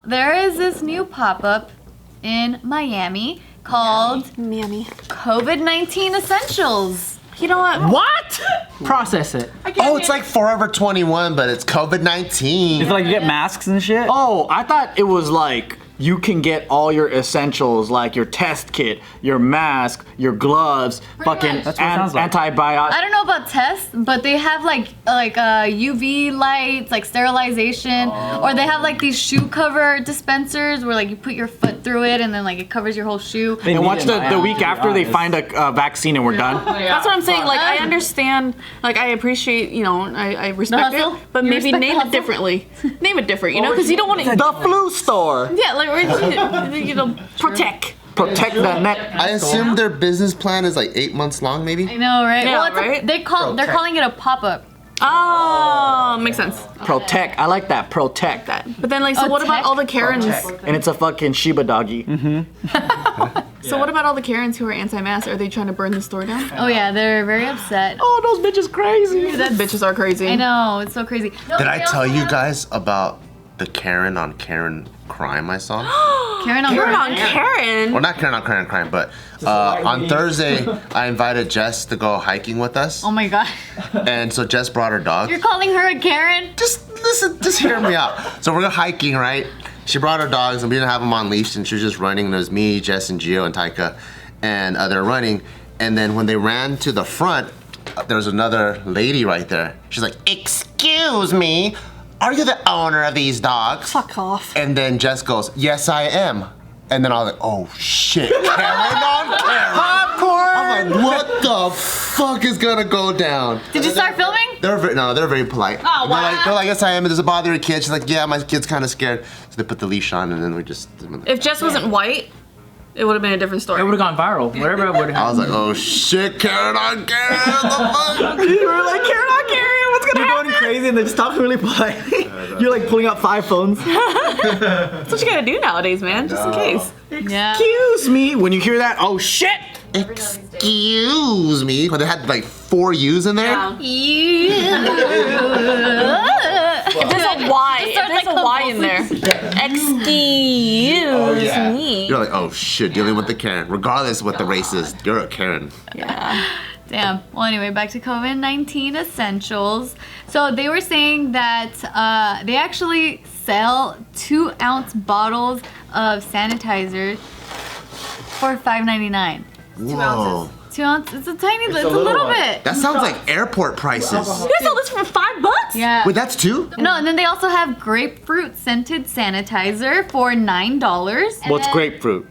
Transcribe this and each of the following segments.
there is this new pop-up in Miami called COVID-19 Essentials. You know what? What? Process it. Oh, it's like Forever 21, but it's COVID-19. It's like you get masks and shit? Oh, I thought it was like you can get all your essentials, like your test kit, your mask, your gloves, fucking much. That's what it sounds like. antibiotics. I don't know about tests, but they have like UV lights, like sterilization, or they have like these shoe cover dispensers where like you put your foot through it and then like it covers your whole shoe. And watch the week after they find a vaccine and we're done. That's what I'm saying. Like, I understand. Like, I appreciate. You know, I respect hustle? it. But You maybe respect the name it hustle? differently. Name it different. You know, because you don't want to. The flu store. Yeah, like you know, protect. Protect the neck. I assume their business plan is like 8 months long, maybe? I know, right? Yeah, Well, it's right? they're calling it a pop-up. Oh, makes sense. Protect. I like that. Protect. But then, like, so what about all the Karens? And it's a fucking Shiba doggy. So what about all the Karens who are anti-mask? Are they trying to burn the store down? Oh yeah, they're very upset. Oh, those bitches crazy. That bitches are crazy. I know, it's so crazy. Did I tell you guys about the Karen on Karen crime I saw? Karen on Karen on Karen. Well, not Karen on Karen crime, but on Thursday, I invited Jess to go hiking with us. Oh my god. And so Jess brought her dog. You're calling her a Karen? Just listen, just hear me out. So we're hiking, right? She brought her dogs and we didn't have them on leash and she was just running. And it was me, Jess, and Gio and Taika. And they're running. And then when they ran to the front, there was another lady right there. She's like, "Excuse me, are you the owner of these dogs?" Fuck off. And then Jess goes, "Yes, I am." And then I was like, "Oh shit, Karen on Karen." Popcorn. I'm like, what the fuck is gonna go down? Did you start filming? They're very polite. Oh, wow. They're like, "Yes, I am. Does it bother your kid?" She's like, "Yeah, my kid's kind of scared." So they put the leash on, and then we just. If Jess wasn't white, it would have been a different story. It would have gone viral. Whatever it would have I was like, "Oh shit, Karen on Karen!" What the fuck? You were like, Karen on Karen, what's gonna happen? You're going crazy and they just talk really politely. You're like pulling out 5 phones. That's what you gotta do nowadays, man, just in case. Yeah. Excuse me. When you hear that, oh shit. Excuse me. When they had like 4 U's in there. If there's a Y, if there's a Y in there. Excuse me. You're like, "Oh shit," dealing with the Karen. Regardless of what the race is, you're a Karen. Yeah. Damn. Well, anyway, back to COVID-19 essentials. So they were saying that they actually sell 2-ounce bottles of sanitizer for $5.99. Whoa. 2 ounces. It's a tiny bit. It's a little bit. That sounds like airport prices. You guys sell this for $5? Yeah. Wait, that's 2? No, and then they also have grapefruit scented sanitizer for $9. What's grapefruit?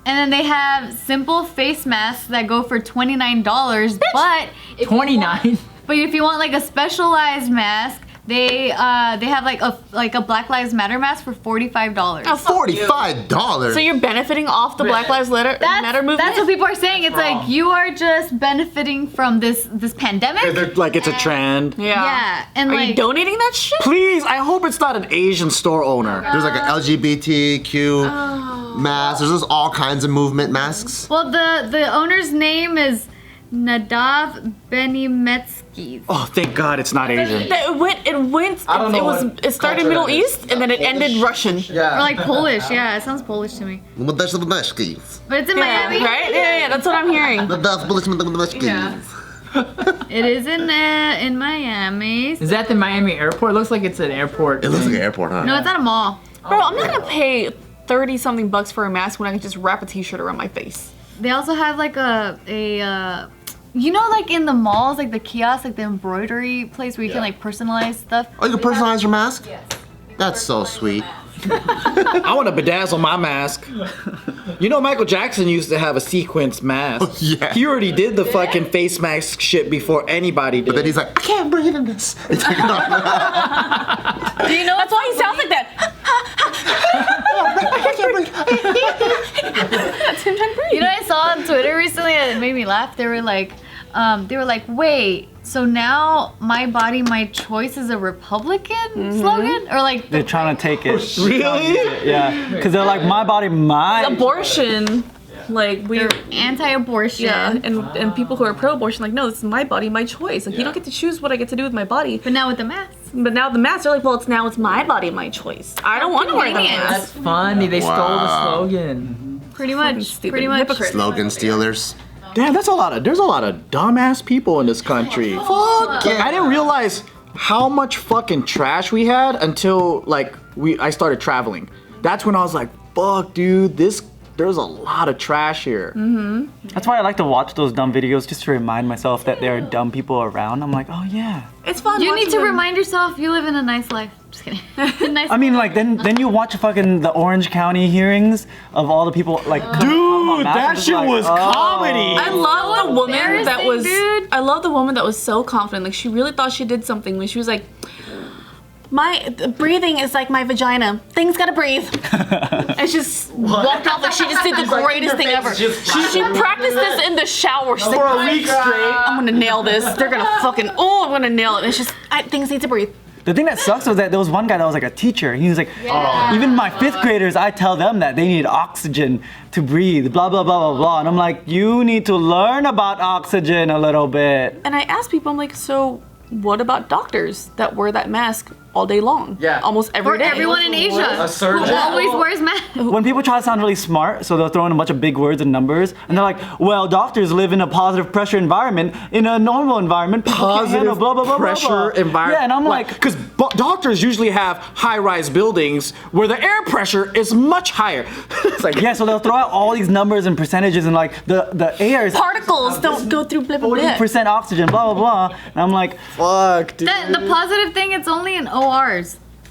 And then they have simple face masks that go for $29. But if 29. But if you want like a specialized mask, they have like a Black Lives Matter mask for $45. Oh, $45. So you're benefiting off the Black Lives Matter movement? That's what people are saying. It's like you are just benefiting from this pandemic. Like it's a trend. Yeah, and Are like you donating that shit? Please, I hope it's not an Asian store owner. There's like an LGBTQ mask. There's just all kinds of movement masks. well, the owner's name is Nadav Benimetsky. Oh, thank God it's not Asian. It started Middle East and then it ended Russian. Or like Polish. Yeah, it sounds Polish to me. But it's in Miami. Right? Yeah, that's what I'm hearing. Yeah. It is in Miami. Is that the Miami airport? It looks like it's an airport. It looks like an airport, huh? No, it's at a mall. Bro, I'm not gonna pay 30-something bucks for a mask when I can just wrap a t-shirt around my face. They also have like a you know, like in the malls, like the kiosk, like the embroidery place where you can like personalize stuff. Oh, you can personalize your mask? Yes. That's so sweet. I want to bedazzle my mask. You know, Michael Jackson used to have a sequence mask. Oh, yeah. He already did the fucking face mask shit before anybody did. But then he's like, "I can't breathe in this." Do you know? That's why he sounds like that. That's him trying to breathe. You know what I saw on Twitter recently that made me laugh? They were like, wait, so now my body, my choice is a Republican slogan? Or like They're trying to take it. Really? Yeah. Because they're like, my body, my. Abortion. Like we're anti-abortion. Yeah, and people who are pro-abortion like, no, this is my body, my choice. Like you don't get to choose what I get to do with my body. But now with the masks. But now the masks are like, well, it's my body, my choice. I don't want to wear the That's mask. funny. They stole the Wow. slogan. Pretty much. stupid Pretty much. hypocrites. Slogan stealers. Damn, there's a lot of dumbass people in this country. Fuck yeah. I didn't realize how much fucking trash we had until like I started traveling. That's when I was like, fuck, dude, there's a lot of trash here. That's why I like to watch those dumb videos just to remind myself that there are dumb people around. I'm like, oh yeah. It's fun. You need watching to them. remind yourself you live in a nice life. Just kidding. Nice. I mean, like then you watch fucking the Orange County hearings of all the people like. Dude, that shit was comedy. I love the woman that was. dude. I love the woman that was so confident. Like she really thought she did something when she was like, "My breathing is like my vagina. Things gotta breathe." And she just walked off like she just did the greatest thing ever. She practiced this in the shower. She's like, For a week straight. I'm gonna nail this. They're gonna fucking. Oh, I'm gonna nail it. And it's just things need to breathe. The thing that sucks was that there was one guy that was like a teacher. He was like, even my 5th graders, I tell them that they need oxygen to breathe, blah, blah, blah, blah, blah. And I'm like, you need to learn about oxygen a little bit. And I asked people, I'm like, so what about doctors that wear that mask all day long? Yeah. Almost every For day. everyone in Asia A surgeon. who always wears masks. When people try to sound really smart, so they'll throw in a bunch of big words and numbers, and they're like, well, doctors live in a positive pressure environment. In a normal environment, people can't handle Positive blah, blah, blah, blah, pressure blah. environment. Yeah, and I'm like, because doctors usually have high-rise buildings where the air pressure is much higher. It's like, yeah, so they'll throw out all these numbers and percentages, and like the air is Particles don't go through blah, blah, blah. 40% oxygen, blah, blah, blah. And I'm like, fuck, dude. The positive thing, it's only in ORs.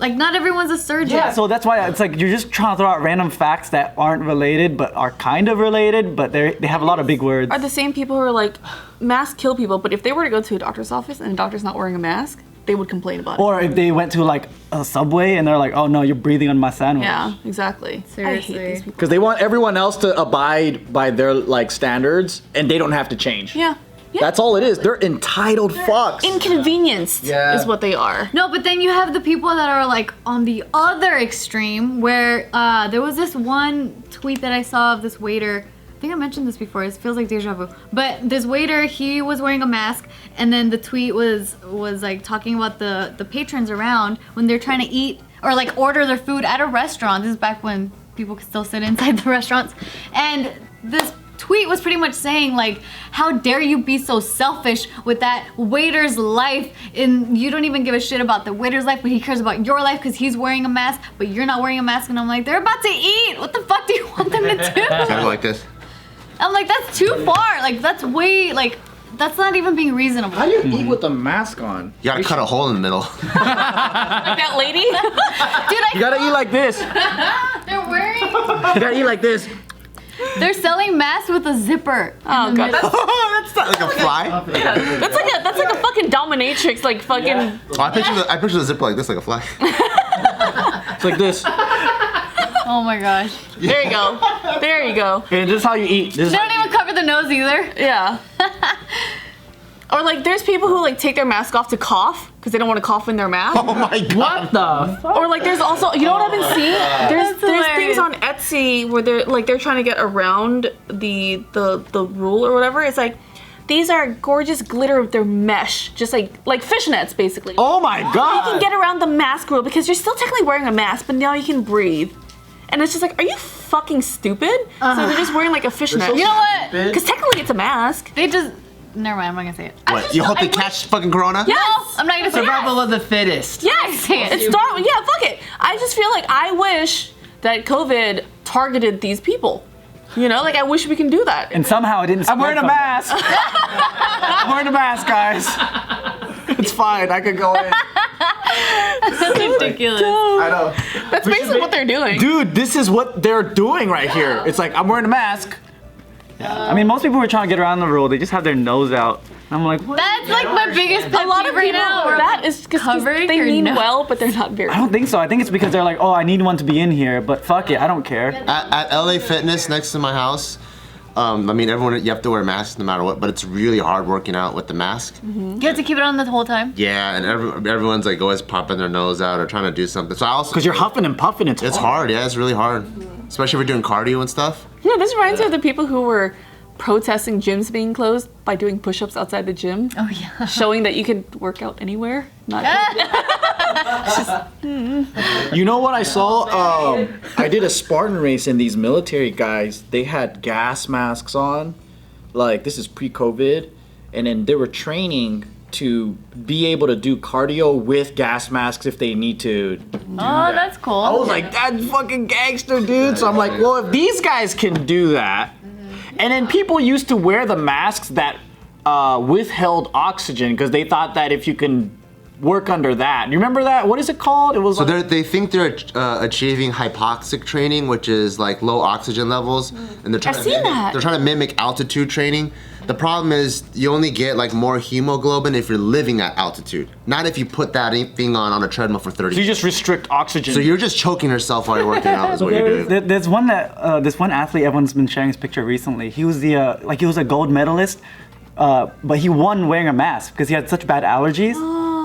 Like, not everyone's a surgeon. yeah, so that's why it's like you're just trying to throw out random facts that aren't related, but are kind of related, but they have a lot of big words. Are the same people who are like, masks kill people, but if they were to go to a doctor's office and a doctor's not wearing a mask, they would complain about it. Or if they went to like a Subway and they're like, oh no, you're breathing on my sandwich. Yeah, exactly. Seriously. I hate these people. Because they want everyone else to abide by their like standards, and they don't have to change. Yeah. Yeah. That's all it is. They're entitled fucks. Inconvenienced Yeah. is what they are. No, but then you have the people that are like on the other extreme where there was this one tweet that I saw of this waiter. I think I mentioned this before. It feels like deja vu. But this waiter, he was wearing a mask, and then the tweet was like talking about the patrons around when they're trying to eat or like order their food at a restaurant. This is back when people could still sit inside the restaurants. And this tweet was pretty much saying like, how dare you be so selfish with that waiter's life, and you don't even give a shit about the waiter's life, but he cares about your life because he's wearing a mask, but you're not wearing a mask. And I'm like, they're about to eat. What the fuck do you want them to do? Kind of like this. I'm like, that's too far. Like, that's way, like, that's not even being reasonable. How do you eat with the mask on? You gotta cut a hole in the middle. Like that lady? Dude, You gotta eat like this. they're wearing, You gotta eat like this. they're selling masks with a zipper. Oh god, That's not like a fly. that's like a fucking dominatrix, like fucking. Oh, I picture the zipper like this, like a fly. It's like this. Oh my gosh. There you go. There you go. Okay, this is how you eat. This is They how don't even cover the nose either. Yeah. Or like, there's people who like take their mask off to cough because they don't want to cough in their mask. Oh my god. What the fuck? Or like, there's also, you know what I've been seeing? There's hilarious. things on Etsy where they're trying to get around the rule or whatever. It's like, these are gorgeous glitter, they're mesh, just like fishnets basically. Oh my You can god. get around the mask rule because you're still technically wearing a mask, but now you can breathe. And it's just like, are you fucking stupid? So they're just wearing like a fishnet. so You know what? stupid. Because technically it's a mask. They just, never mind, I'm not gonna say it. What? You hope they catch fucking corona? Yes! I'm not gonna say it. Survival of the fittest. Yes! Say it. It's Darwin. Yeah, fuck it. I just feel like I wish that COVID targeted these people. You know, like I wish we can do that. And somehow it didn't. I'm wearing a spread from- mask. I'm wearing a mask, guys. It's fine. I could go in. That's ridiculous. I know. That's basically what they're doing. Dude, this is what they're doing right here. It's like, I'm wearing a mask. I mean, most people who are trying to get around the rule, they just have their nose out. And I'm like, what? That's like my biggest pet A lot peeve of right people, now. that is because covering they your mean nose. well, but they're not very. I don't think so. I think it's because they're like, oh, I need one to be in here, but fuck it, I don't care. At LA Fitness next to my house, I mean, everyone, you have to wear masks no matter what, but it's really hard working out with the mask. You have to keep it on the whole time. Yeah, and everyone's like always popping their nose out or trying to do something. So I also, Because you're huffing and puffing. It's it's hard, yeah, it's really hard. Especially if we're doing cardio and stuff. No, this reminds me of the people who were protesting gyms being closed by doing push-ups outside the gym, Oh yeah. showing that you can work out anywhere. Not You know what I saw? I did a Spartan race and these military guys, they had gas masks on. Like, this is pre-COVID. And then they were training to be able to do cardio with gas masks if they need to. Oh, that's cool. I was like, that's fucking gangster, dude. So I'm like, well, if these guys can do that, and then people used to wear the masks that withheld oxygen because they thought that if you can work under that. You remember that? What is it called? It was So like, they think they're achieving hypoxic training, which is like low oxygen levels, and they're trying I've seen that. They're trying to mimic altitude training. The problem is you only get like more hemoglobin if you're living at altitude, not if you put that thing on a treadmill for 30 you minutes. just restrict oxygen. So you're just choking yourself while you're working out is what you're doing. There's one that this one athlete everyone's been sharing his picture recently. He was the he was a gold medalist, but he won wearing a mask because he had such bad allergies.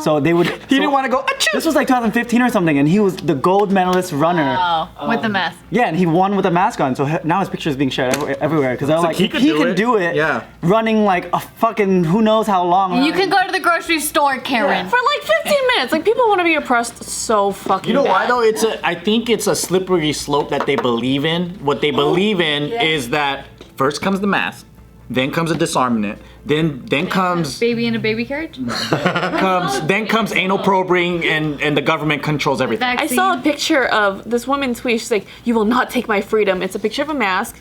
So they would. he didn't want to go. Achoo! This was like 2015 or something, and he was the gold medalist runner. Oh, with the mask. Yeah, and he won with a mask on. So now his picture is being shared everywhere because they're like, he if could he do can it. do it, Yeah. running like a fucking who knows how long. You can go to the grocery store, Karen. for like 15 minutes. Like people want to be oppressed so fucking You know bad. why though? I think it's a slippery slope that they believe in. What they believe in is that first comes the mask, then comes a disarmament, then comes Baby in a baby carriage? comes anal probing and the government controls everything. I Vaccine. saw a picture of this woman tweet. She's like, "You will not take my freedom." It's a picture of a mask,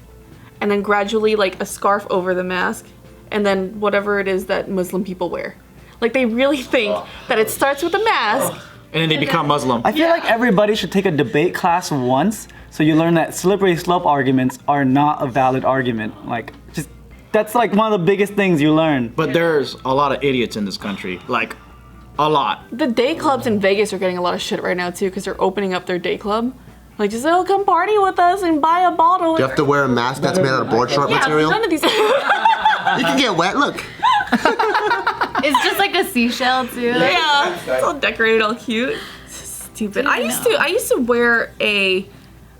and then gradually like a scarf over the mask, and then whatever it is that Muslim people wear. Like they really think that it starts with a mask. And then they become Muslim. I feel like everybody should take a debate class once, so you learn that slippery slope arguments are not a valid argument. Like, just that's like one of the biggest things you learn. But there's a lot of idiots in this country. Like, a lot. The day clubs in Vegas are getting a lot of shit right now too because they're opening up their day club. Like just come party with us and buy a bottle. Do you have to wear a mask that's made out of board short material? None of these. You can get wet. Look. It's just like a seashell too. Yeah, it's all decorated, all cute. Stupid. I used to wear a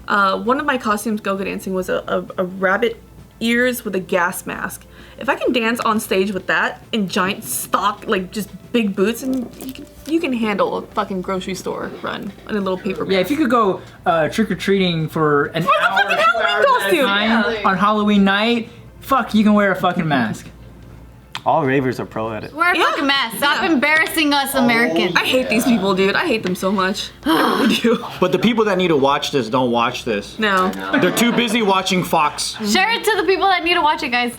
one of my costumes go-go dancing was a rabbit ears with a gas mask. If I can dance on stage with that in giant stock, like just big boots, and you can handle a fucking grocery store run in a little paper bag. Yeah, if you could go trick-or-treating for an For the hour, fucking 2 Halloween hours at a costume. time on Halloween night, fuck, you can wear a fucking mask. All ravers are pro at it. Wear a Yeah. fucking mask. Stop Yeah. embarrassing us Americans. I hate these people, dude. I hate them so much. I really do. But the people that need to watch this don't watch this. No. They're too busy watching Fox. Share it to the people that need to watch it, guys.